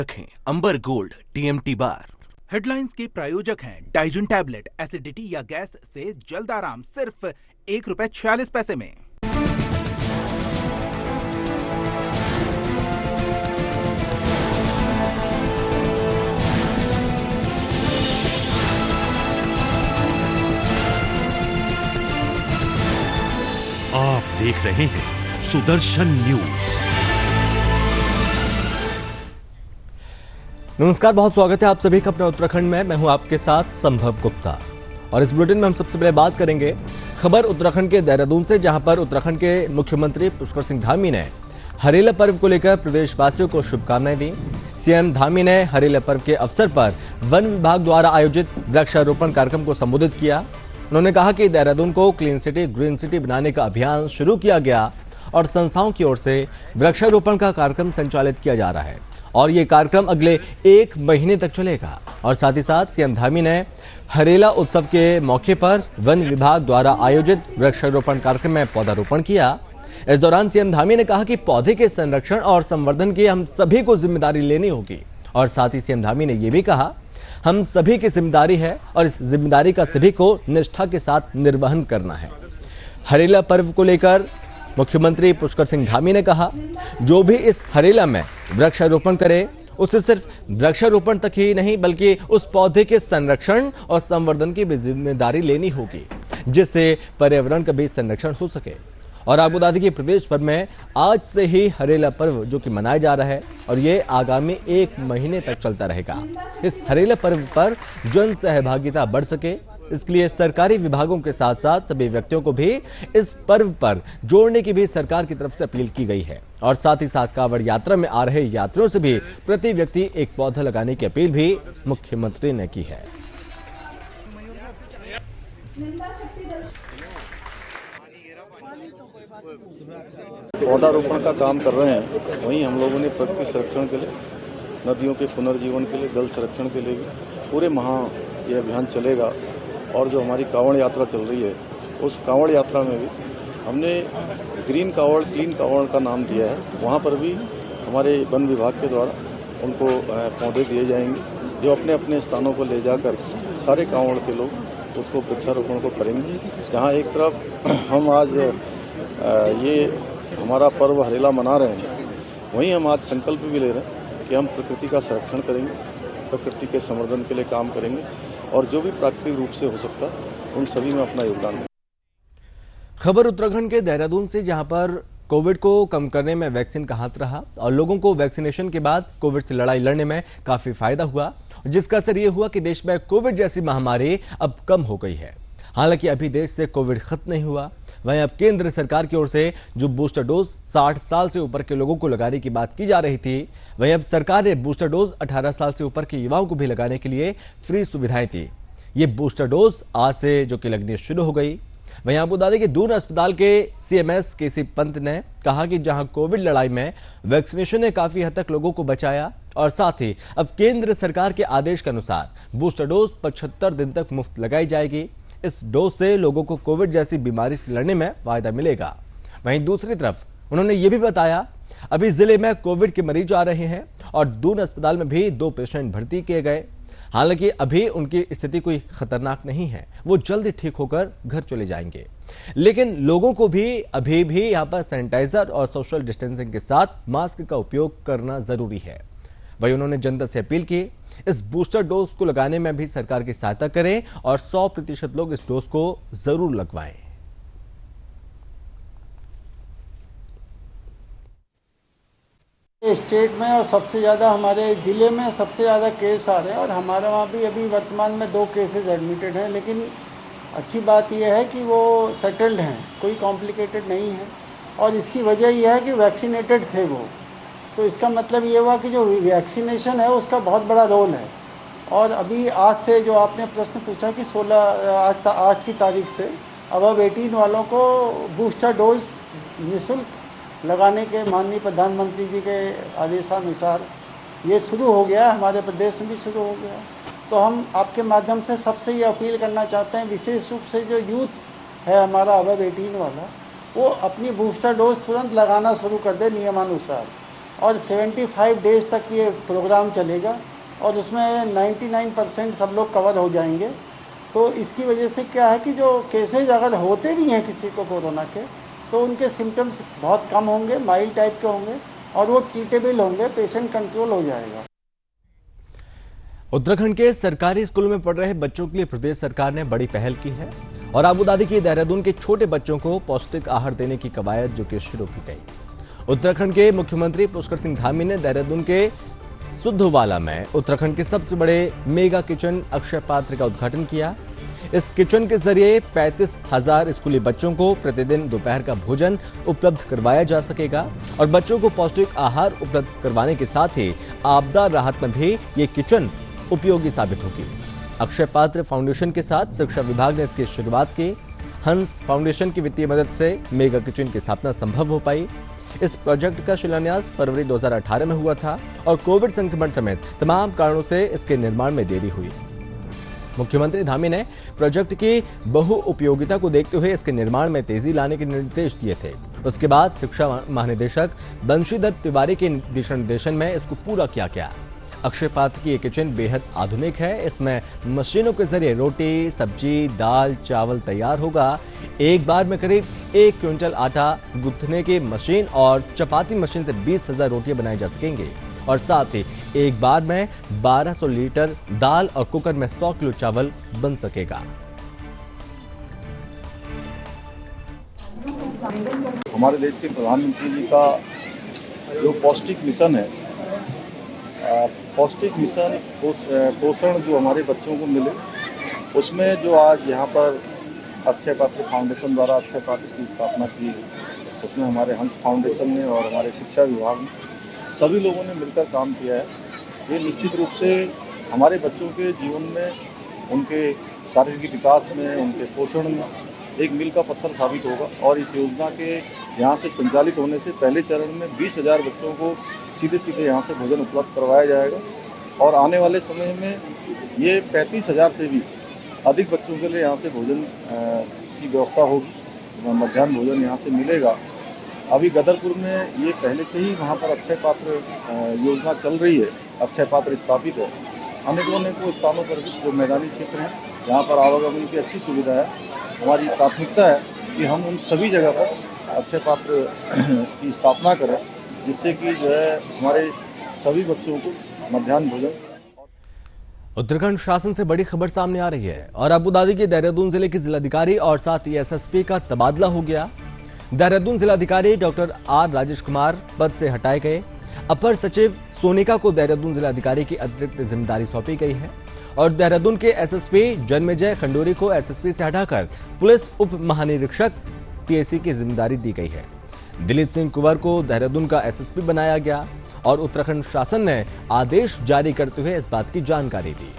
रखें अंबर gold TMT बार। Headlines के प्रायोजक हैं डाइजन टैबलेट, एसिडिटी या गैस से जल्द आराम, सिर्फ ₹1.46 में। आप देख रहे हैं सुदर्शन न्यूज। नमस्कार, बहुत स्वागत है आप सभी का अपने उत्तराखंड में। मैं हूं आपके साथ संभव गुप्ता और इस बुलेटिन में हम सबसे पहले बात करेंगे खबर उत्तराखंड के देहरादून से, जहां पर उत्तराखंड के मुख्यमंत्री पुष्कर सिंह धामी ने हरेला पर्व को लेकर प्रदेशवासियों को शुभकामनाएं दी। सीएम धामी ने हरेला पर्व के अवसर पर वन विभाग द्वारा आयोजित वृक्षारोपण कार्यक्रम को संबोधित किया। उन्होंने कहा कि देहरादून को क्लीन सिटी, ग्रीन सिटी बनाने का अभियान शुरू किया गया और संस्थाओं की ओर से वृक्षारोपण का कार्यक्रम संचालित किया जा रहा है और ये कार्यक्रम अगले 1 महीने तक चलेगा। और साथ ही साथ सीएम धामी ने हरेला उत्सव के मौके पर वन विभाग द्वारा आयोजित वृक्षारोपण कार्यक्रम में पौधारोपण किया। इस दौरान सीएम धामी ने कहा कि पौधे के संरक्षण और संवर्धन की हम सभी को जिम्मेदारी लेनी होगी। और साथ ही सीएम धामी ने यह भी कहा, हम सभी की जिम्मेदारी है और इस जिम्मेदारी का सभी को निष्ठा के साथ निर्वहन करना है। हरेला पर्व को लेकर मुख्यमंत्री पुष्कर सिंह धामी ने कहा, जो भी इस हरेला में वृक्षारोपण करे उसे सिर्फ वृक्षारोपण तक ही नहीं बल्कि उस पौधे के संरक्षण और संवर्धन की भी जिम्मेदारी लेनी होगी, जिससे पर्यावरण का भी संरक्षण हो सके। और आपको बता दें कि प्रदेश भर में आज से ही हरेला पर्व जो कि मनाया जा रहा है और ये आगामी 1 महीने तक चलता रहेगा। इस हरेला पर्व पर जन सहभागिता बढ़ सके, इसके लिए सरकारी विभागों के साथ साथ सभी व्यक्तियों को भी इस पर्व पर जोड़ने की भी सरकार की तरफ से अपील की गई है। और साथ ही साथ कांवड़ यात्रा में आ रहे यात्रियों से भी प्रति व्यक्ति एक पौधा लगाने की अपील भी मुख्यमंत्री ने की है। पौधारोपण का काम कर रहे हैं, वहीं हम लोगों ने प्रकृति संरक्षण के लिए, नदियों के पुनर्जीवन के लिए, जल संरक्षण के लिए पूरे माह ये अभियान चलेगा। और जो हमारी कांवड़ यात्रा चल रही है, उस कांवड़ यात्रा में भी हमने ग्रीन कांवड़, क्लीन कांवड़ का नाम दिया है। वहाँ पर भी हमारे वन विभाग के द्वारा उनको पौधे दिए जाएंगे, जो अपने अपने स्थानों पर ले जाकर सारे कांवड़ के लोग उसको वृक्षारोपण को करेंगे। जहाँ एक तरफ हम आज ये हमारा पर्व हरेला मना रहे हैं, वहीं हम आज संकल्प भी ले रहे हैं कि हम प्रकृति का संरक्षण करेंगे, प्रकृति के संवर्धन के लिए काम करेंगे और जो भी प्राकृतिक रूप से हो सकता है उन सभी में अपना योगदान देंगे। खबर उत्तराखंड के देहरादून से, जहां पर कोविड को कम करने में वैक्सीन का हाथ रहा और लोगों को वैक्सीनेशन के बाद कोविड से लड़ाई लड़ने में काफी फायदा हुआ, जिसका असर ये हुआ कि देश में कोविड जैसी महामारी अब कम हो गई है। हालांकि अभी देश से कोविड खत्म नहीं हुआ। वहीं अब केंद्र सरकार की ओर से जो बूस्टर डोज 60 साल से ऊपर के लोगों को लगाने की बात की जा रही थी, वहीं अब सरकार ने बूस्टर डोज 18 साल से ऊपर के युवाओं को भी लगाने के लिए फ्री सुविधाएं दी। ये बूस्टर डोज आज से जो कि लगनी शुरू हो गई। वहीं आपको बता दें कि दून अस्पताल के सीएमएस केसी पंत ने कहा कि जहां कोविड लड़ाई में वैक्सीनेशन ने काफी हद तक लोगों को बचाया और साथ ही अब केंद्र सरकार के आदेश के अनुसार बूस्टर डोज 75 दिन तक मुफ्त लगाई जाएगी। इस डोज से लोगों को कोविड जैसी बीमारी से लड़ने में फायदा मिलेगा। वहीं दूसरी तरफ उन्होंने ये भी बताया, अभी जिले में कोविड के मरीज आ रहे हैं और दून अस्पताल में भी 2 पेशेंट भर्ती किए गए। हालांकि अभी उनकी स्थिति कोई खतरनाक नहीं है, वो जल्दी ठीक होकर घर चले जाएंगे। लेकिन लोगों को भी अभी भी यहाँ पर सैनिटाइजर और सोशल डिस्टेंसिंग के साथ मास्क का उपयोग करना जरूरी है। वहीं उन्होंने जनता से अपील की, इस बूस्टर डोज को लगाने में भी सरकार की सहायता करें और 100% लोग इस डोज को जरूर लगवाएं। स्टेट में और सबसे ज़्यादा हमारे ज़िले में सबसे ज़्यादा केस आ रहे हैं और हमारे वहाँ भी अभी वर्तमान में 2 केसेस एडमिटेड हैं। लेकिन अच्छी बात यह है कि वो सेटल्ड हैं, कोई कॉम्प्लिकेटेड नहीं है और इसकी वजह यह है कि वैक्सीनेटेड थे वो। तो इसका मतलब ये हुआ कि जो वैक्सीनेशन है उसका बहुत बड़ा रोल है। और अभी आज से जो आपने प्रश्न पूछा कि 16 आज की तारीख से अबव 18 वालों को बूस्टर डोज निःशुल्क लगाने के माननीय प्रधानमंत्री जी के आदेशानुसार ये शुरू हो गया, हमारे प्रदेश में भी शुरू हो गया। तो हम आपके माध्यम से सबसे ये अपील करना चाहते हैं, विशेष रूप से जो यूथ है हमारा अबव 18 वाला, वो अपनी बूस्टर डोज तुरंत लगाना शुरू कर दे नियमानुसार। और 75 डेज तक ये प्रोग्राम चलेगा और उसमें 99% सब लोग कवर हो जाएंगे। तो इसकी वजह से क्या है कि जो केसेज अगर होते भी हैं किसी को कोरोना के, तो उनके सिम्टम्स बहुत कम होंगे, माइल्ड टाइप के होंगे और वो ट्रीटेबल होंगे, पेशेंट कंट्रोल हो जाएगा। उत्तराखंड के सरकारी स्कूलों में पढ़ रहे बच्चों के लिए प्रदेश सरकार ने बड़ी पहल की है और आबू धाबी की देहरादून के छोटे बच्चों को पौष्टिक आहार देने की कवायद जो कि शुरू की गई। उत्तराखंड के मुख्यमंत्री पुष्कर सिंह धामी ने देहरादून के सुद्धवाला में उत्तराखंड के सबसे बड़े मेगा किचन अक्षय पात्र का उद्घाटन किया। इस किचन के जरिए 35,000 स्कूली बच्चों को प्रतिदिन दोपहर का भोजन उपलब्ध करवाया जा सकेगा और बच्चों को पौष्टिक आहार उपलब्ध करवाने के साथ ही आपदा राहत में भी ये किचन उपयोगी साबित होगी। अक्षय पात्र फाउंडेशन के साथ शिक्षा विभाग ने इसकी शुरुआत की। हंस फाउंडेशन की वित्तीय मदद से मेगा किचन की स्थापना संभव हो पाई। इस प्रोजेक्ट का शिलान्यास फरवरी 2018 में हुआ था और कोविड संक्रमण समेत तमाम कारणों से इसके निर्माण में देरी हुई। मुख्यमंत्री धामी ने प्रोजेक्ट की बहुउपयोगिता को देखते हुए इसके निर्माण में तेजी लाने के निर्देश दिए थे। उसके बाद शिक्षा महानिदेशक बंशीधर तिवारी के दिशा निर्देशन में इसको पूरा किया गया। अक्षय पात्र की ये किचन बेहद आधुनिक है। इसमें मशीनों के जरिए रोटी, सब्जी, दाल, चावल तैयार होगा। एक बार में करीब 1 क्विंटल आटा गूंथने की मशीन और चपाती मशीन से 20,000 रोटियां बनाई जा सकेंगी और साथ ही एक बार में 1200 लीटर दाल और कुकर में 100 किलो चावल बन सकेगा। हमारे देश के प्रधानमंत्री जी का जो पौष्टिक मिशन है, पौष्टिक मिशन पोषण जो हमारे बच्चों को मिले, उसमें जो आज यहाँ पर अक्षय पात्र फाउंडेशन द्वारा अक्षय पात्र की स्थापना की है, उसमें हमारे हंस फाउंडेशन ने और हमारे शिक्षा विभाग ने सभी लोगों ने मिलकर काम किया है। ये निश्चित रूप से हमारे बच्चों के जीवन में, उनके शारीरिक विकास में, उनके पोषण में एक मील का पत्थर साबित होगा और इस योजना के यहाँ से संचालित होने से पहले चरण में 20,000 बच्चों को सीधे सीधे यहाँ से भोजन उपलब्ध करवाया जाएगा और आने वाले समय में ये 35,000 से भी अधिक बच्चों के लिए यहाँ से भोजन की व्यवस्था होगी। मध्याह्न भोजन यहाँ से मिलेगा। अभी गदरपुर में ये पहले से ही वहाँ पर अक्षय पात्र योजना चल रही है, अक्षय पात्र स्थापित है। अनेकों स्थानों पर भी जो मैदानी क्षेत्र हैं, यहाँ पर आवागमन की अच्छी सुविधा है। हमारी प्राथमिकता है कि हम उन सभी जगह पर अक्षय पात्र की स्थापना करें, जिससे कि जो है हमारे सभी बच्चों को मध्याह्न भोजन। उत्तराखंड शासन से बड़ी खबर सामने आ रही है और आबू धाबी के देहरादून जिले के जिलाधिकारी और साथ ही एसएसपी का तबादला हो गया। देहरादून जिलाधिकारी डॉक्टर आर राजेश कुमार पद से हटाए गए। अपर सचिव सोनिका को देहरादून जिलाधिकारी की अतिरिक्त जिम्मेदारी सौंपी गई है और देहरादून के एसएसपी जन्मेजय खंडूरी को एसएसपी से हटाकर पुलिस उप महानिरीक्षक पीएसी की जिम्मेदारी दी गई है। दिलीप सिंह कुंवर को देहरादून का एसएसपी बनाया गया और उत्तराखंड शासन ने आदेश जारी करते हुए इस बात की जानकारी दी।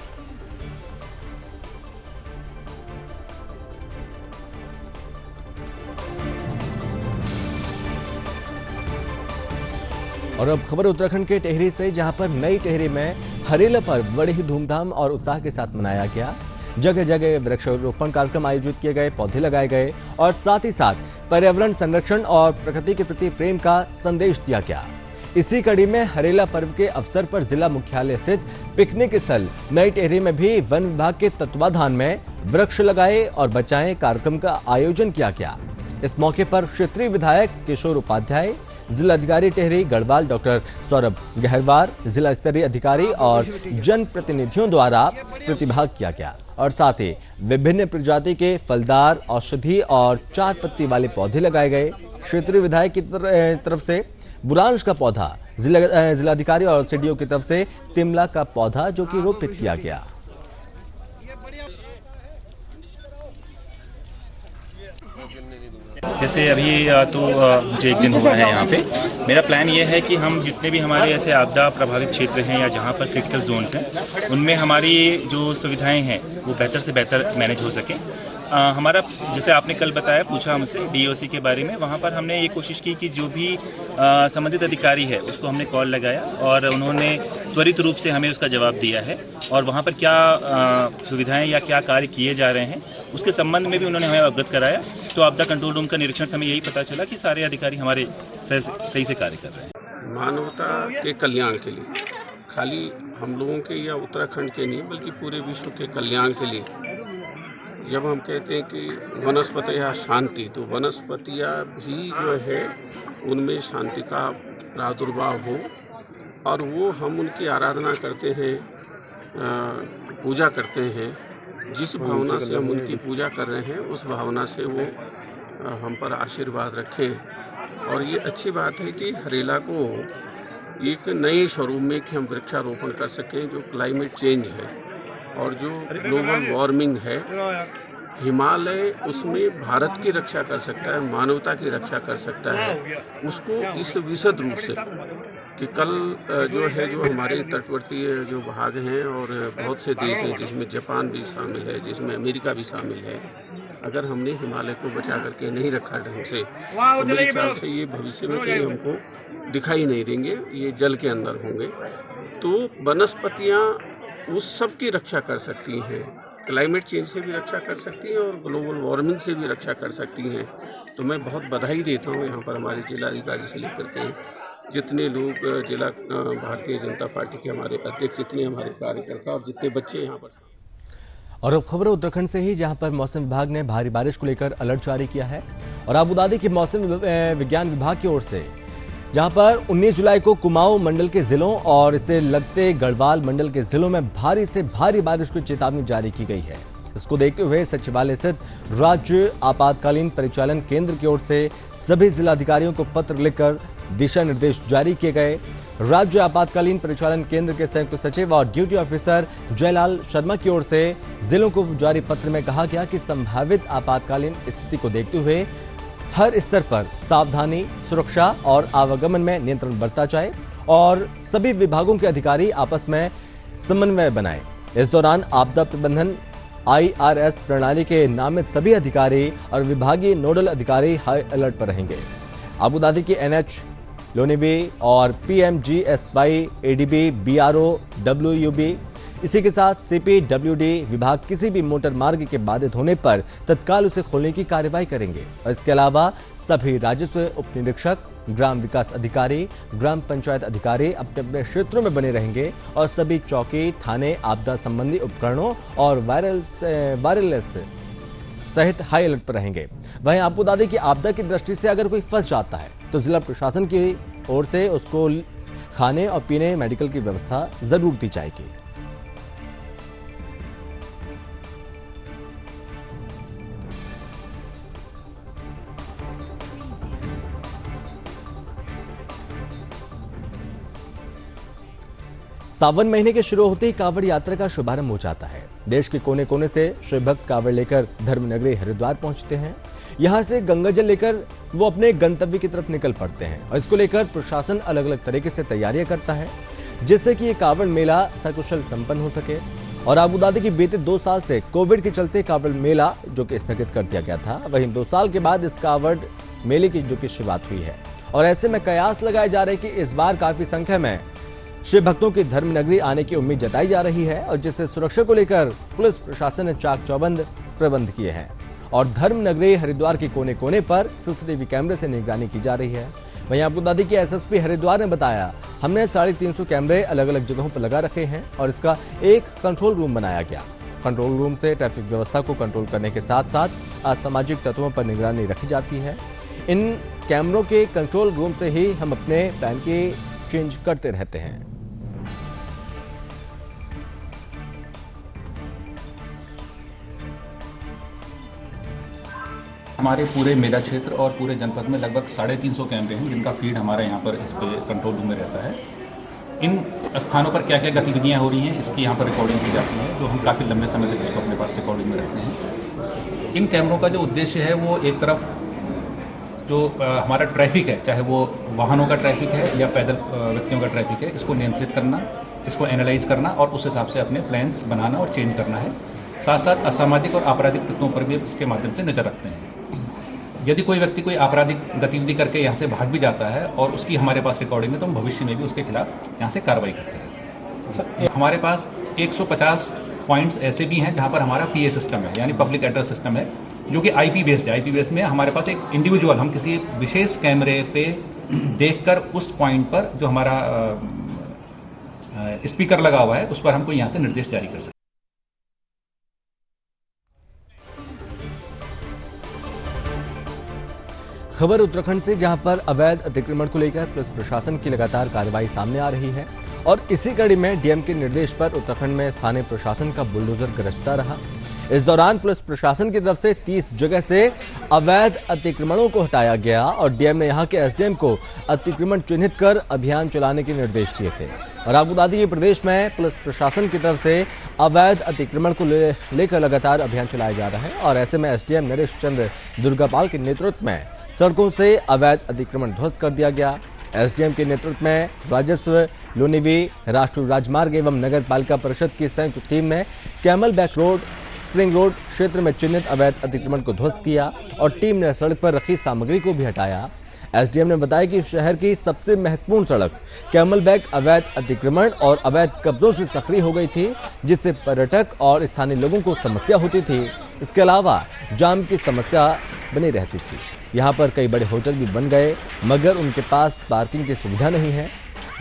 और अब खबर उत्तराखंड के टेहरी से, जहां पर नई टेहरी में हरेला पर्व बड़े ही धूमधाम और उत्साह के साथ मनाया गया। जगह जगह वृक्षारोपण कार्यक्रम आयोजित किए गए, पौधे लगाए गए और साथ ही साथ पर्यावरण संरक्षण और प्रकृति के प्रति प्रेम का संदेश दिया गया। इसी कड़ी में हरेला पर्व के अवसर पर जिला मुख्यालय स्थित पिकनिक स्थल नई टेहरी में भी वन विभाग के तत्वाधान में वृक्ष लगाए और बचाएं कार्यक्रम का आयोजन किया गया। इस मौके पर क्षेत्रीय विधायक किशोर उपाध्याय, जिलाधिकारी टेहरी गढ़वाल डॉक्टर सौरभ गहरवार, जिला स्तरीय अधिकारी और जनप्रतिनिधियों द्वारा प्रतिभाग किया गया और साथ ही विभिन्न प्रजाति के फलदार, औषधि और 4 पत्ती वाले पौधे लगाए गए। क्षेत्रीय विधायक की तरफ से बुरांश का पौधा, जिलाधिकारी और सीडीओ की तरफ से तिमला का पौधा जो कि रोपित किया गया। जैसे अभी तो मुझे 1 दिन हुआ है यहाँ पे। मेरा प्लान ये है कि हम जितने भी हमारे ऐसे आपदा प्रभावित क्षेत्र हैं या जहाँ पर क्रिटिकल जोन्स हैं, उनमें हमारी जो सुविधाएं हैं वो बेहतर से बेहतर मैनेज हो सकें। हमारा, जैसे आपने कल बताया, पूछा हमसे डीओसी के बारे में, वहाँ पर हमने ये कोशिश की कि जो भी संबंधित अधिकारी है उसको हमने कॉल लगाया और उन्होंने त्वरित रूप से हमें उसका जवाब दिया है और वहाँ पर क्या सुविधाएं या क्या कार्य किए जा रहे हैं उसके संबंध में भी उन्होंने हमें अवगत कराया। तो आपदा कंट्रोल रूम का निरीक्षण से हमें यही पता चला कि सारे अधिकारी हमारे सही से कार्य कर रहे हैं। मानवता के कल्याण के लिए, खाली हम लोगों के या उत्तराखंड के नहीं बल्कि पूरे विश्व के कल्याण के लिए। जब हम कहते हैं कि वनस्पतिया शांति, तो वनस्पतियाँ भी जो है उनमें शांति का प्रादुर्भाव हो और वो हम उनकी आराधना करते हैं, पूजा करते हैं। जिस भावना से हम उनकी पूजा कर रहे हैं उस भावना से वो हम पर आशीर्वाद रखें। और ये अच्छी बात है कि हरेला को एक नए स्वरूप में कि हम वृक्षारोपण कर सकें। जो क्लाइमेट चेंज है और जो ग्लोबल वार्मिंग है, हिमालय उसमें भारत की रक्षा कर सकता है, मानवता की रक्षा कर सकता है। उसको इस विशद रूप से कि कल जो है जो हमारे तटवर्ती जो भाग हैं और बहुत से देश हैं जिसमें जापान भी शामिल है, जिसमें अमेरिका भी शामिल है, अगर हमने हिमालय को बचा करके नहीं रखा ढंग से तो मेरे ख्याल से ये भविष्य में कहीं हमको दिखाई नहीं देंगे, ये जल के अंदर होंगे। तो वनस्पतियाँ उस सब की रक्षा कर सकती हैं, क्लाइमेट चेंज से भी रक्षा कर सकती हैं और ग्लोबल वार्मिंग से भी रक्षा कर सकती हैं। तो मैं बहुत बधाई देता हूँ यहाँ पर हमारे जिलाधिकारी से लेकर के जितने लोग जिला भारतीय जनता पार्टी के हमारे अध्यक्ष, जितने हमारे कार्यकर्ता और जितने बच्चे यहाँ पर। और अब खबर उत्तराखंड से ही, जहां पर मौसम विभाग ने भारी बारिश को लेकर अलर्ट जारी किया है। और आबू धाबी के मौसम विज्ञान विभाग की ओर से जहां पर 19 जुलाई को कुमाऊं मंडल के जिलों और इससे लगते गढ़वाल मंडल के जिलों में भारी से भारी बारिश की चेतावनी जारी की गई है। इसको देखते हुए सचिवालय स्थित राज्य आपातकालीन परिचालन केंद्र की ओर से सभी जिलाधिकारियों को पत्र लिखकर दिशा निर्देश जारी किए गए। राज्य आपातकालीन परिचालन केंद्र के संयुक्त सचिव और ड्यूटी ऑफिसर जयलाल शर्मा की ओर से जिलों को जारी पत्र में कहा गया कि संभावित आपातकालीन स्थिति को देखते हुए हर स्तर पर सावधानी, सुरक्षा और आवागमन में नियंत्रण बरता जाए और सभी विभागों के अधिकारी आपस में समन्वय बनाएं। इस दौरान आपदा प्रबंधन IRS प्रणाली के नामित सभी अधिकारी और विभागीय नोडल अधिकारी हाई अलर्ट पर रहेंगे। आबू धाबी की NH लोनिवी और PMGSY ADB BRO WUB इसी के साथ CPWD विभाग किसी भी मोटर मार्ग के बाधित होने पर तत्काल उसे खोलने की कार्रवाई करेंगे। और इसके अलावा सभी राजस्व उप निरीक्षक, ग्राम विकास अधिकारी, ग्राम पंचायत अधिकारी अपने अपने क्षेत्रों में बने रहेंगे और सभी चौकी, थाने आपदा संबंधी उपकरणों और वायरलेस सहित हाई अलर्ट पर रहेंगे। वहीं आबू धाबी की आपदा की दृष्टि से अगर कोई फंस जाता है तो जिला प्रशासन की ओर से उसको खाने और पीने, मेडिकल की व्यवस्था जरूर दी जाएगी। सावन महीने के शुरू होते ही कांवड़ यात्रा का शुभारंभ हो जाता है। देश के कोने कोने से शिव भक्त कांवड़ लेकर धर्मनगरी हरिद्वार पहुंचते हैं। यहां से गंगा जल लेकर वो अपने गंतव्य की तरफ निकल पड़ते हैं और इसको लेकर प्रशासन अलग अलग तरीके से तैयारियां करता है जिससे कि ये कांवड़ मेला सकुशल संपन्न हो सके। और आबू धाबी की बीते 2 साल से कोविड के चलते कांवड़ मेला जो कि स्थगित कर दिया गया था, वहीं 2 साल के बाद इस कांवड़ मेले की जो कि शुरुआत हुई है। और ऐसे में कयास लगाए जा रहे कि इस बार काफी संख्या में शिव भक्तों की धर्मनगरी आने की उम्मीद जताई जा रही है और जिससे सुरक्षा को लेकर पुलिस प्रशासन ने चाक चौबंद प्रबंध किए हैं और धर्मनगरी हरिद्वार के कोने कोने पर CCTV कैमरे से निगरानी की जा रही है। वहीं आबू धाबी के SSP हरिद्वार ने बताया, हमने 350 कैमरे अलग अलग जगहों पर लगा रखे हैं और इसका एक कंट्रोल रूम बनाया गया। कंट्रोल रूम से ट्रैफिक व्यवस्था को कंट्रोल करने के साथ साथ असामाजिक तत्वों पर निगरानी रखी जाती है। इन कैमरों के कंट्रोल रूम से ही हम अपने प्लान के चेंज करते रहते हैं। हमारे पूरे मेला क्षेत्र और पूरे जनपद में लगभग 350 कैमरे हैं जिनका फीड हमारे यहाँ पर इस पे कंट्रोल रूम में रहता है। इन स्थानों पर क्या क्या गतिविधियाँ हो रही हैं इसकी यहाँ पर रिकॉर्डिंग की जाती है, जो हम काफ़ी लंबे समय तक इसको अपने पास रिकॉर्डिंग में रखते हैं। इन कैमरों का जो उद्देश्य है वो एक तरफ जो हमारा ट्रैफिक है, चाहे वो वाहनों का ट्रैफिक है या पैदल व्यक्तियों का ट्रैफिक है, इसको नियंत्रित करना, इसको एनालाइज करना और उस हिसाब से अपने प्लान्स बनाना और चेंज करना है। साथ साथ असामाजिक और आपराधिक तत्वों पर भी इसके माध्यम से नजर रखते हैं। यदि कोई व्यक्ति कोई आपराधिक गतिविधि करके यहाँ से भाग भी जाता है और उसकी हमारे पास रिकॉर्डिंग है तो हम भविष्य में भी उसके खिलाफ यहाँ से कार्रवाई करते रहते हैं। हमारे पास 150 पॉइंट्स ऐसे भी हैं जहाँ पर हमारा PA सिस्टम है, यानी पब्लिक एड्रेस सिस्टम है, जो कि IP बेस्ड है। IP बेस्ड में हमारे पास एक इंडिविजुअल, हम किसी विशेष कैमरे पे देखकर उस पॉइंट पर जो हमारा स्पीकर लगा हुआ है उस पर हमको यहाँ से निर्देश जारी कर सकते हैं। खबर उत्तराखंड से, जहां पर अवैध अतिक्रमण को लेकर पुलिस प्रशासन की लगातार कार्रवाई सामने आ रही है और इसी कड़ी में डीएम के निर्देश पर उत्तराखंड में स्थानीय प्रशासन का बुलडोजर गरजता रहा। इस दौरान पुलिस प्रशासन की तरफ से 30 जगह से अवैध अतिक्रमणों को हटाया गया और डीएम ने यहां के एसडीएम को अतिक्रमण चिन्हित कर अभियान चलाने के निर्देश दिए थे। और आपको बता दें कि प्रदेश में पुलिस प्रशासन की तरफ से अवैध अतिक्रमण को लेकर लगातार अभियान चलाया जा रहा है और ऐसे में एसडीएम नरेश चंद्र दुर्गापाल के नेतृत्व में सड़कों से अवैध अतिक्रमण ध्वस्त कर दिया गया। एसडीएम के नेतृत्व में राजस्व, लोनिवी, राष्ट्रीय राजमार्ग एवं नगर पालिका परिषद की संयुक्त टीम ने camel back road, spring road क्षेत्र में चिन्हित अवैध अतिक्रमण को ध्वस्त किया और टीम ने सड़क पर रखी सामग्री को भी हटाया। एसडीएम ने बताया कि शहर की सबसे महत्वपूर्ण सड़क कैमल बैक अवैध अतिक्रमण और अवैध कब्जों से सक्रिय हो गई थी, जिससे पर्यटक और स्थानीय लोगों को समस्या होती थी। इसके अलावा जाम की समस्या बनी रहती थी। यहाँ पर कई बड़े होटल भी बन गए मगर उनके पास पार्किंग की सुविधा नहीं है।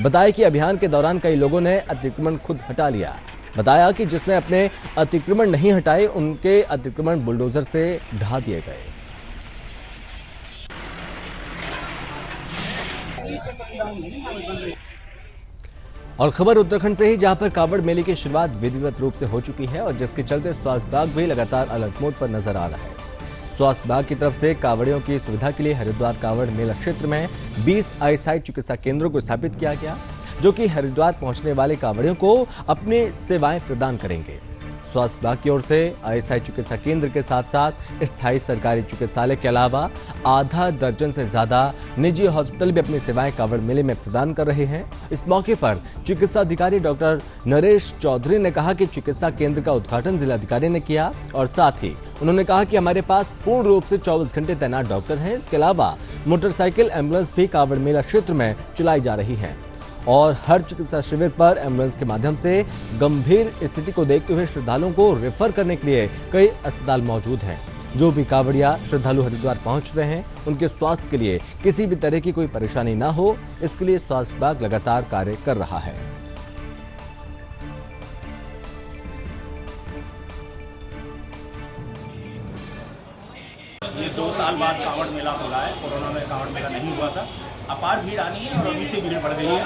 बताया कि अभियान के दौरान कई लोगों ने अतिक्रमण खुद हटा लिया। बताया कि जिसने अपने अतिक्रमण नहीं हटाए उनके अतिक्रमण बुलडोजर से ढा दिए गए। और खबर उत्तराखंड से ही, जहां पर कांवड़ मेले की शुरुआत विधिवत रूप से हो चुकी है और जिसके चलते स्वास्थ्य विभाग भी लगातार अलर्ट मोड पर नजर आ रहा है। स्वास्थ्य विभाग की तरफ से कांवड़ियों की सुविधा के लिए हरिद्वार कांवड़ मेला क्षेत्र में 20 अस्थायी चिकित्सा केंद्रों को स्थापित किया गया, जो कि हरिद्वार पहुंचने वाले कांवड़ियों को अपनी सेवाएं प्रदान करेंगे। स्वास्थ्य विभाग की ओर से अस्थायी चिकित्सा केंद्र के साथ साथ स्थायी सरकारी चिकित्सालय के अलावा आधा दर्जन से ज्यादा निजी हॉस्पिटल भी अपनी सेवाएं कांवड़ मेले में प्रदान कर रहे हैं। इस मौके पर चिकित्सा अधिकारी डॉक्टर नरेश चौधरी ने कहा कि चिकित्सा केंद्र का उद्घाटन जिलाधिकारी ने किया और साथ ही उन्होंने कहा कि हमारे पास पूर्ण रूप से 24 घंटे तैनात डॉक्टर हैं। इसके अलावा मोटरसाइकिल एम्बुलेंस भी कांवड़ मेला क्षेत्र में चलाई जा रही है और हर चिकित्सा शिविर पर एम्बुलेंस के माध्यम से गंभीर स्थिति को देखते हुए श्रद्धालुओं को रेफर करने के लिए कई अस्पताल मौजूद हैं। जो भी कांवड़िया श्रद्धालु हरिद्वार पहुंच रहे हैं उनके स्वास्थ्य के लिए किसी भी तरह की कोई परेशानी न हो, इसके लिए स्वास्थ्य विभाग लगातार कार्य कर रहा है। ये 2 साल बाद कांवड़ मेला खुला है। कोरोना में कांवड़ मेला नहीं हुआ था। अपार भीड़ आनी है और अभी से भीड़ बढ़ गई है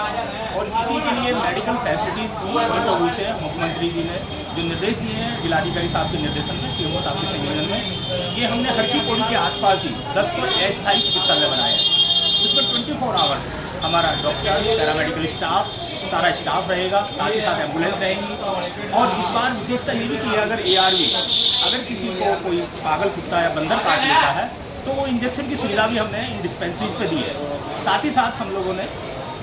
और इसी के लिए मेडिकल फैसिलिटीज तो हुई है। मुख्यमंत्री जी ने जो निर्देश दिए हैं जिलाधिकारी साहब के निर्देशन में, सीएमओ साहब के संयोजन में, ये हमने हर की पौड़ी के आसपास ही 10 तो अस्थायी चिकित्सालय बनाए हैं, जिसमें 24 आवर्स हमारा डॉक्टर, पैरामेडिकल स्टाफ, सारा स्टाफ रहेगा, साथ ही साथ एम्बुलेंस रहेंगी। और इस बार विशेषता ये भी की है, अगर किसी को कोई पागल कुत्ता या बंदर काट लेता है तो वो इंजेक्शन की सुविधा भी हमने इन डिस्पेंसरीज पे दी है। साथ ही साथ हम लोगों ने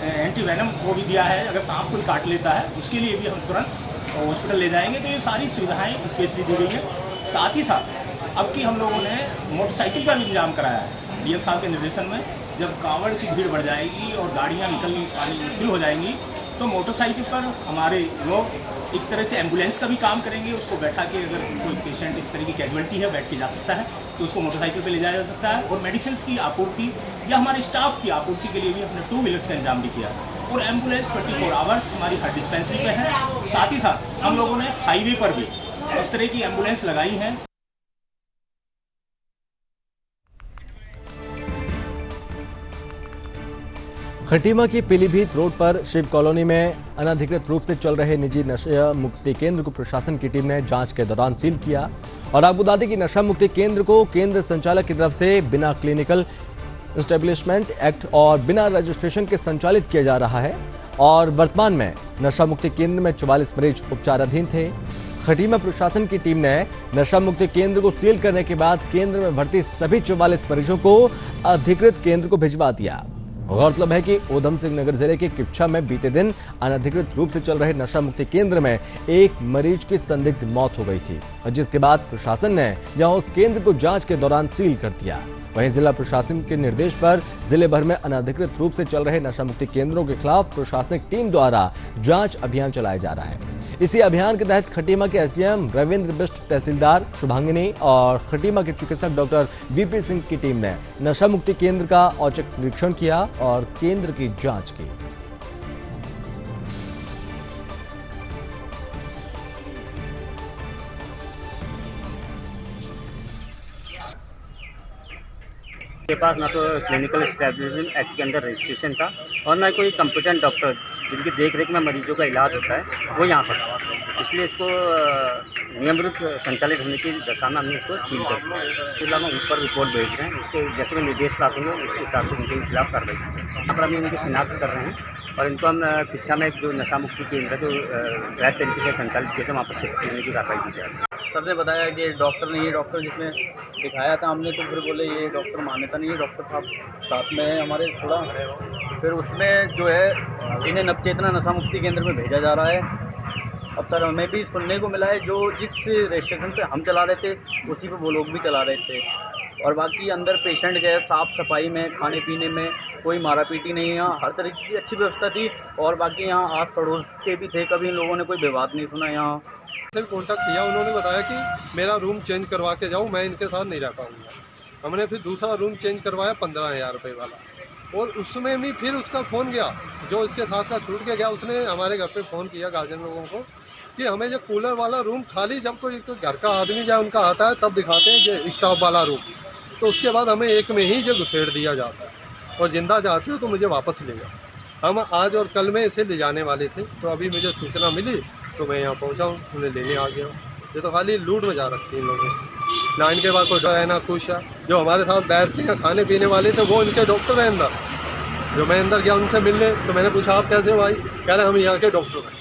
एंटी वेनम वो भी दिया है, अगर सांप कोई काट लेता है उसके लिए भी हम तुरंत हॉस्पिटल ले जाएंगे। तो ये सारी सुविधाएं स्पेशली दी गई है। साथ ही साथ अब की हम लोगों ने मोटरसाइकिल का भी इंतजाम कराया है डीएम साहब के निर्देशन में। जब कांवड़ की भीड़ बढ़ जाएगी और गाड़ियाँ निकलनी पानी मुश्किल हो जाएंगी तो मोटरसाइकिल पर हमारे लोग एक तरह से एम्बुलेंस का भी काम करेंगे। उसको बैठा के अगर कोई पेशेंट इस तरह की कैजुअलिटी है बैठ के जा सकता है तो उसको मोटरसाइकिल पे ले जाया जा सकता है। और मेडिसिन की आपूर्ति या हमारे स्टाफ की आपूर्ति के लिए भी हमने 2 व्हीलर्स का इंतजाम भी किया और एम्बुलेंस 24 आवर्स हमारी हर डिस्पेंसरी पे है। साथ ही साथ हम लोगों ने हाईवे पर भी इस तरह की एम्बुलेंस लगाई है। खटीमा की पीलीभीत रोड पर शिव कॉलोनी में अनधिकृत रूप से चल रहे निजी नशा मुक्ति केंद्र को प्रशासन की टीम ने जांच के दौरान सील किया। और आपको बता दें कि नशा मुक्ति केंद्र को केंद्र संचालक की तरफ से बिना क्लिनिकल एस्टेब्लिशमेंट एक्ट और बिना रजिस्ट्रेशन के संचालित किया जा रहा है और वर्तमान में नशा मुक्ति केंद्र में 44 मरीज उपचाराधीन थे। खटीमा प्रशासन की टीम ने नशा मुक्ति केंद्र को सील करने के बाद केंद्र में भर्ती सभी 44 मरीजों को अधिकृत केंद्र को भिजवा दिया। गौरतलब है कि ऊधम सिंह नगर जिले के किप्छा में बीते दिन अनधिकृत रूप से चल रहे नशा मुक्ति केंद्र में एक मरीज की संदिग्ध मौत हो गई थी, जिसके बाद प्रशासन ने जहां उस केंद्र को जांच के दौरान सील कर दिया, वहीं जिला प्रशासन के निर्देश पर जिले भर में अनधिकृत रूप से चल रहे नशा मुक्ति केंद्रों के खिलाफ प्रशासनिक टीम द्वारा जांच अभियान चलाया जा रहा है। इसी अभियान के तहत खटीमा के एसडीएम रविंद्र बिष्ट, तहसीलदार शुभांगिनी और खटीमा के चिकित्सक डॉक्टर वीपी सिंह की टीम ने नशा मुक्ति केंद्र का औचक निरीक्षण किया और केंद्र की जांच की। के पास ना तो क्लिनिकल एस्टेब्लिशमेंट एक्ट के अंदर रजिस्ट्रेशन था और ना कोई कंपिटेंट डॉक्टर जिनकी देखरेख में मरीजों का इलाज होता है वो यहाँ पर था। इसलिए इसको नियमित संचालित होने की दशा में हमने इसको सील कर दिया। फिलहाल हम ऊपर रिपोर्ट भेज रहे हैं, उसके जैसे भी निर्देश प्राप्त होंगे उस हिसाब से उनके खिलाफ कार्रवाई की जाएगी। यहाँ पर हम इनकी शिनाख्त कर रहे हैं और इनको हम शिक्षा में एक जो नशा मुक्ति केंद्र जो गैर तरीके से संचालित किया था वहाँ पर शिफ्ट करने की कार्रवाई की जाएगी। सर ने बताया कि डॉक्टर नहीं है, डॉक्टर जिसने दिखाया था हमने तो फिर बोले ये डॉक्टर मान्यता नहीं है, डॉक्टर साहब साथ में है हमारे थोड़ा। फिर उसमें जो है इन्हें नवचेतना नशा मुक्ति केंद्र में भेजा जा रहा है। अब सर हमें भी सुनने को मिला है जो जिस रजिस्ट्रेशन पे हम चला रहे थे उसी पे वो लोग भी चला रहे थे। और बाकी अंदर पेशेंट गए, साफ़ सफाई में, खाने पीने में कोई मारा पीटी नहीं है, यहाँ हर तरीके की अच्छी व्यवस्था थी। और बाकी यहाँ आस पड़ोस के भी थे, कभी इन लोगों ने कोई विवाद नहीं सुना। यहाँ से कॉन्टैक्ट किया, उन्होंने बताया कि मेरा रूम चेंज करवा के जाऊँ, मैं इनके साथ नहीं रह पाऊँगा। हमने फिर दूसरा रूम चेंज करवाया 15,000 रुपये वाला, और उसमें भी फिर उसका फ़ोन गया जो इसके साथ का छूट के गया, उसने हमारे घर पे फ़ोन किया गार्जियन लोगों को कि हमें जो कूलर वाला रूम खाली जब कोई घर का आदमी जाए उनका आता है तब दिखाते हैं ये स्टाफ वाला रूम, तो उसके बाद हमें एक में ही जो घुसेड़ दिया जाता है और जिंदा जाते हो तो मुझे वापस ले जाओ। हम आज और कल में इसे ले जाने वाले थे, तो अभी मुझे सूचना मिली तो मैं यहाँ पहुँचा हूँ, उन्हें लेने आ गया हूँ। ये तो खाली लूट मचा रखती है इन लोगों ने, ना इनके बाद कोई डर है ना कुछ है। जो हमारे साथ बैठते हैं खाने पीने वाले थे वो इनके डॉक्टर हैं अंदर। जो मैं अंदर गया उनसे मिलने तो मैंने पूछा आप कैसे हो भाई, कह रहे हम यहाँ के डॉक्टर हैं।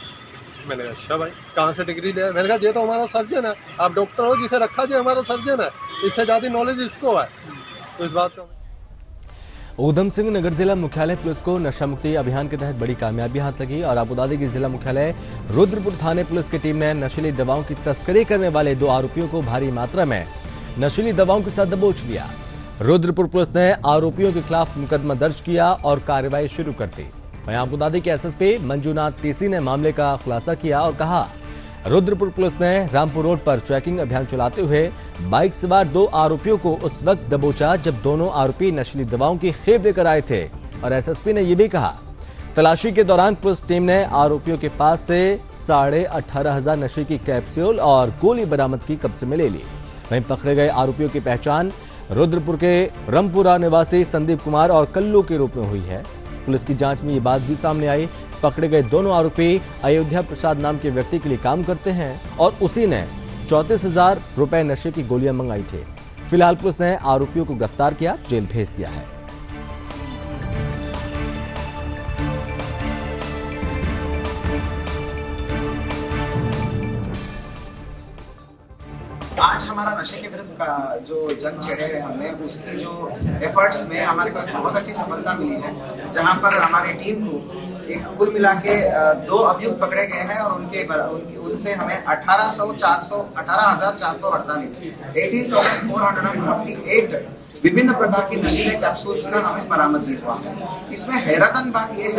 मैंने कहा अच्छा भाई कहाँ से डिग्री लिया? मैंने कहा ये तो हमारा सर्जन है, आप डॉक्टर हो जिसे रखा जाए हमारा सर्जन है, इससे ज़्यादा नॉलेज इसको है। तो इस बात का ऊधम सिंह नगर जिला मुख्यालय पुलिस को नशा मुक्ति अभियान के तहत बड़ी कामयाबी हाथ लगी और आपको बता दें कि जिला मुख्यालय रुद्रपुर थाने पुलिस की टीम ने नशीली दवाओं की तस्करी करने वाले 2 आरोपियों को भारी मात्रा में नशीली दवाओं के साथ दबोच लिया। रुद्रपुर पुलिस ने आरोपियों के खिलाफ मुकदमा दर्ज किया और कार्रवाई शुरू कर दी। वहीं आपको बता दें कि एसएसपी मंजूनाथ टीसी ने मामले का खुलासा किया और कहा रुद्रपुर पुलिस ने रामपुर रोड पर चेकिंग अभियान चलाते हुए बाइक सवार 2 आरोपियों को उस वक्त दबोचा जब दोनों आरोपी नशीली दवाओं की खेप लेकर आए थे। और एसएसपी ने यह भी कहा तलाशी के दौरान पुलिस टीम ने आरोपियों के पास से 18,500 नशे की कैप्सूल और गोली बरामद की कब्जे में ले ली। वहीं पकड़े गए आरोपियों की पहचान रुद्रपुर के रमपुरा निवासी संदीप कुमार और कल्लू के रूप में हुई है। पुलिस की जांच में ये बात भी सामने आई, पकड़े गए दोनों आरोपी अयोध्या प्रसाद नाम के व्यक्ति के लिए काम करते हैं और उसी ने 34,000 रुपए नशे की गोलियां मंगाई थी। फिलहाल पुलिस ने आरोपियों को गिरफ्तार किया, जेल भेज दिया है। आज हमारा नशे के विरुद्ध का जो जंग छेड़े है हमने, उसकी जो एफर्ट्स में हमारे को बहुत अच्छी सफलता मिली है, जहां पर हमारी टीम को एक कुल मिला के 2 अभियुक्त पकड़े गए हैं और उनसे हमें 18,448 विभिन्न प्रकार की नशीले कैप्सूल्स का हमें बरामदगी हुआ है। इसमें हैरतन बात यह है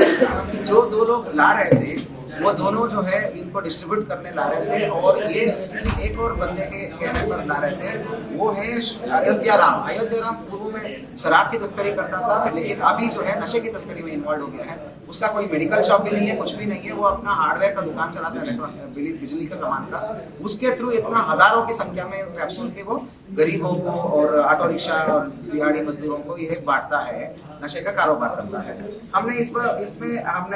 कि जो 2 लोग ला रहे थे वो दोनों जो है इनको डिस्ट्रीब्यूट करने ला रहे थे और ये किसी एक और बंदे के कहने पर ला रहे थे। वो है अयोध्या राम पूर्व में शराब की तस्करी करता था, लेकिन अभी जो है नशे की तस्करी में इन्वॉल्व हो गया है। उसका कोई मेडिकल शॉप भी नहीं है, कुछ भी नहीं है, वो अपना हार्डवेयर का दुकान चलाता है, बिजली का सामान का। उसके थ्रू इतना हजारों की संख्या में कैप्सूल के वो गरीबों को और ऑटो रिक्शा और दिहाड़ी मजदूरों को ये बांटता है, नशे का कारोबार करता है। हमने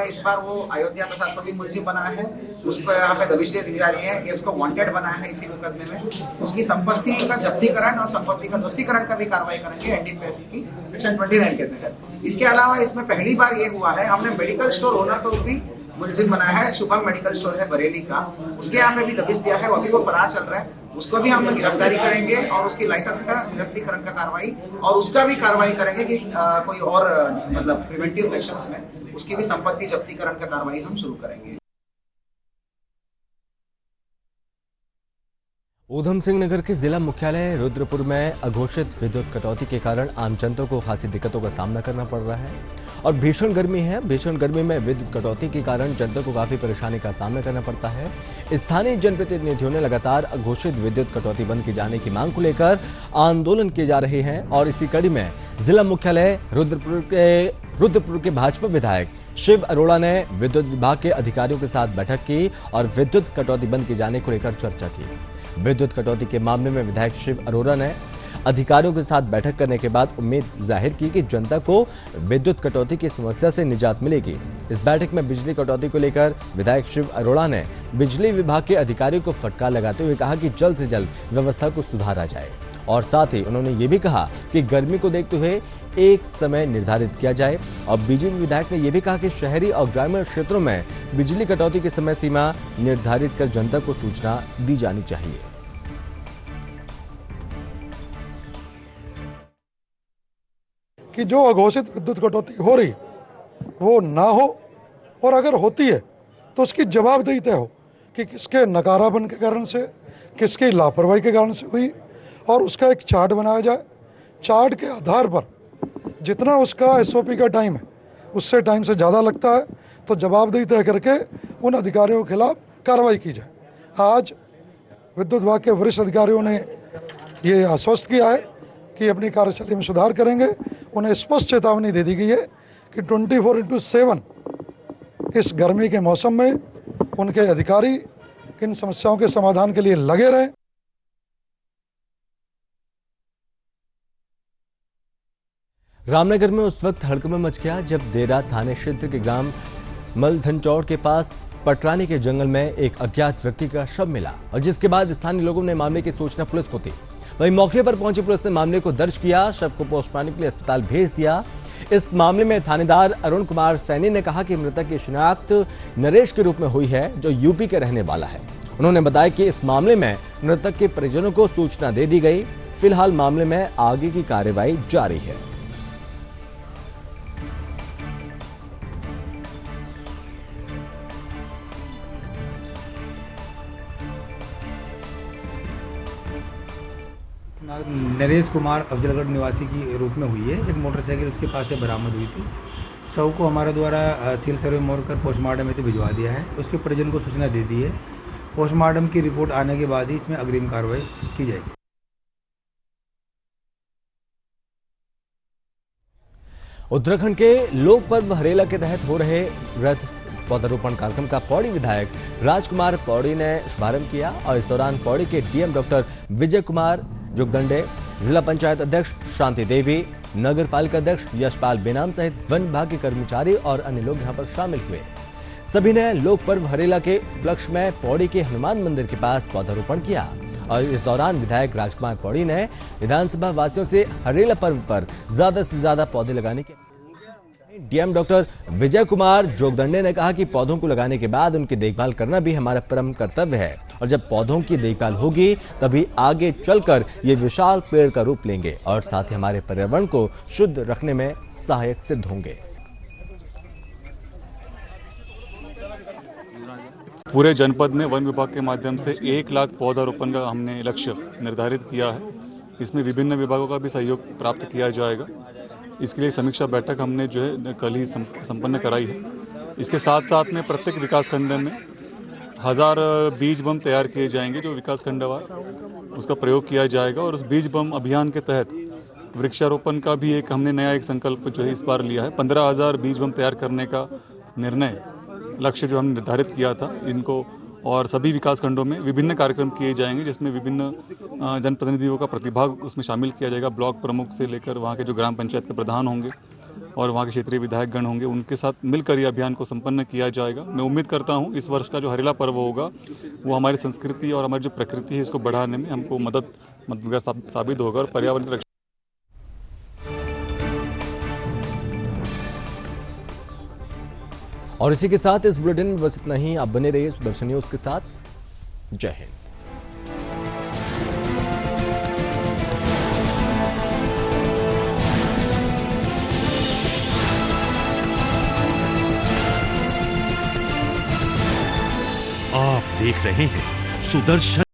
इस बार वो अयोध्या प्रसाद को भी मुलजिम बनाया है, उसको यहाँ पे दबिश दी जा रही है, ये उसको वांटेड बनाया है इसी मुकदमे में। उसकी संपत्ति का जब्तीकरण और संपत्ति का ध्वस्तीकरण का भी कार्रवाई करेंगे एनडीपीएस की सेक्शन 29 के तहत। इसके अलावा इसमें पहली बार ये हुआ है, हमने मेडिकल स्टोर ओनर को भी मुलजिम बनाया है, शुभम मेडिकल स्टोर है बरेली का, उसके यहाँ पे भी दबिश दिया है, वो अभी वो फरार चल रहा है, उसको भी हम गिरफ्तारी करेंगे और उसकी लाइसेंस का निरस्तीकरण का कार्रवाई और उसका भी कार्रवाई करेंगे कि कोई और मतलब प्रिवेंटिव सेक्शंस में उसकी भी संपत्ति जब्तीकरण का कार्रवाई हम शुरू करेंगे। ऊधम सिंह नगर के जिला मुख्यालय रुद्रपुर में अघोषित विद्युत कटौती के कारण आम जनता को खासी दिक्कतों का सामना करना पड़ रहा है और भीषण गर्मी है। भीषण गर्मी में विद्युत कटौती के कारण जनता को काफी परेशानी का सामना करना पड़ता है। स्थानीय जनप्रतिनिधियों ने लगातार अघोषित विद्युत कटौती बंद किए जाने की मांग को लेकर आंदोलन किए जा रहे हैं और इसी कड़ी में जिला मुख्यालय रुद्रपुर के भाजपा विधायक शिव अरोड़ा ने विद्युत विभाग के अधिकारियों के साथ बैठक की और विद्युत कटौती बंद किए जाने को लेकर चर्चा की। विद्युत कटौती के मामले में विधायक शिव अरोड़ा ने अधिकारियों के साथ बैठक करने के बाद उम्मीद जाहिर की कि जनता को विद्युत कटौती की समस्या से निजात मिलेगी। इस बैठक में बिजली कटौती को लेकर विधायक शिव अरोड़ा ने बिजली विभाग के अधिकारियों को फटकार लगाते हुए कहा कि जल्द से जल्द व्यवस्था को सुधारा जाए और साथ ही उन्होंने ये भी कहा कि गर्मी को देखते हुए एक समय निर्धारित किया जाए। और बीजेपी विधायक ने यह भी कहा कि शहरी और ग्रामीण क्षेत्रों में बिजली कटौती की समय सीमा निर्धारित कर जनता को सूचना दी जानी चाहिए। कि जो अघोषित विद्युत कटौती हो रही वो ना हो और अगर होती है तो उसकी जवाबदेही तय हो कि किसके नकारापन के कारण से, किसकी लापरवाही के कारण से हुई और उसका एक चार्ट बनाया जाए। चार्ट के आधार पर जितना उसका एसओपी का टाइम है उससे टाइम से ज़्यादा लगता है तो जवाबदेही तय करके उन अधिकारियों के खिलाफ कार्रवाई की जाए। आज विद्युत विभाग के वरिष्ठ अधिकारियों ने ये आश्वस्त किया है कि अपनी कार्यशैली में सुधार करेंगे। उन्हें स्पष्ट चेतावनी दे दी गई है कि 24/7 इस गर्मी के मौसम में उनके अधिकारी इन समस्याओं के समाधान के लिए लगे रहें। रामनगर में उस वक्त हड़कंप मच गया जब देरा थाने क्षेत्र के ग्राम मलधनचौड़ के पास पटरानी के जंगल में एक अज्ञात व्यक्ति का शव मिला और जिसके बाद स्थानीय लोगों ने मामले की सूचना पुलिस को दी। वहीं मौके पर पहुंची पुलिस ने मामले को दर्ज किया, शव को पोस्टमार्टम के लिए अस्पताल भेज दिया। इस मामले में थानेदार अरुण कुमार सैनी ने कहा कि मृतक की शिनाख्त नरेश के रूप में हुई है जो यूपी के रहने वाला है। उन्होंने बताया कि इस मामले में मृतक के परिजनों को सूचना दे दी गई। फिलहाल मामले में आगे की कार्रवाई जारी है। नरेश कुमार अफजलगढ़ निवासी की रूप में हुई है। एक मोटरसाइकिल उसके पास से बरामद हुई थी। शव को हमारे द्वारा सिविल सर्वे मोड़ कर पोस्टमार्टम हेतु भिजवा दिया है। उसके परिजन को सूचना दे दी है। पोस्टमार्टम की रिपोर्ट आने के बाद ही इसमें अग्रिम कार्रवाई की जाएगी। उत्तराखंड के लोक पर्व हरेला के तहत हो रहे वृक्ष पौधारोपण कार्यक्रम का पौड़ी विधायक राजकुमार पौड़ी ने शुभारंभ किया और इस दौरान पौड़ी के डीएम डॉक्टर विजय कुमार जोगदंडे, जिला पंचायत अध्यक्ष शांति देवी, नगर पालिका अध्यक्ष यशपाल बेनाम सहित वन विभाग के कर्मचारी और अन्य लोग यहां पर शामिल हुए। सभी ने लोक पर्व हरेला के उपलक्ष्य में पौड़ी के हनुमान मंदिर के पास पौधारोपण किया और इस दौरान विधायक राजकुमार पौड़ी ने विधानसभा वासियों से हरेला पर्व पर ज्यादा से ज्यादा पौधे लगाने के। डीएम डॉक्टर विजय कुमार जोगदंडे ने कहा कि पौधों को लगाने के बाद उनकी देखभाल करना भी हमारा परम कर्तव्य है और जब पौधों की देखभाल होगी तभी आगे चलकर ये विशाल पेड़ का रूप लेंगे और साथ ही हमारे पर्यावरण को शुद्ध रखने में सहायक सिद्ध होंगे। पूरे जनपद में वन विभाग के माध्यम से 1 लाख पौधारोपण का हमने लक्ष्य निर्धारित किया है। इसमें विभिन्न विभागों का भी सहयोग प्राप्त किया जाएगा। इसके लिए समीक्षा बैठक हमने जो है कल ही संपन्न कराई है। इसके साथ साथ में प्रत्येक विकास खंड में 1000 बीज बम तैयार किए जाएंगे जो विकास खंडवार उसका प्रयोग किया जाएगा और उस बीज बम अभियान के तहत वृक्षारोपण का भी हमने नया संकल्प जो है इस बार लिया है। 15,000 बीज बम तैयार करने का निर्णय लक्ष्य जो हमने निर्धारित किया था इनको और सभी विकास खंडों में विभिन्न कार्यक्रम किए जाएंगे जिसमें विभिन्न जनप्रतिनिधियों का प्रतिभाग उसमें शामिल किया जाएगा। ब्लॉक प्रमुख से लेकर वहाँ के जो ग्राम पंचायत के प्रधान होंगे और वहाँ के क्षेत्रीय विधायक गण होंगे उनके साथ मिलकर यह अभियान को संपन्न किया जाएगा। मैं उम्मीद करता हूँ इस वर्ष का जो हरेला पर्व होगा वो हमारी संस्कृति और हमारी जो प्रकृति है इसको बढ़ाने में हमको मददगार साबित होगा और पर्यावरण रक्षा। और इसी के साथ इस बुलेटिन में बस इतना ही। आप बने रहिए सुदर्शन न्यूज के साथ। जय हिंद। आप देख रहे हैं सुदर्शन।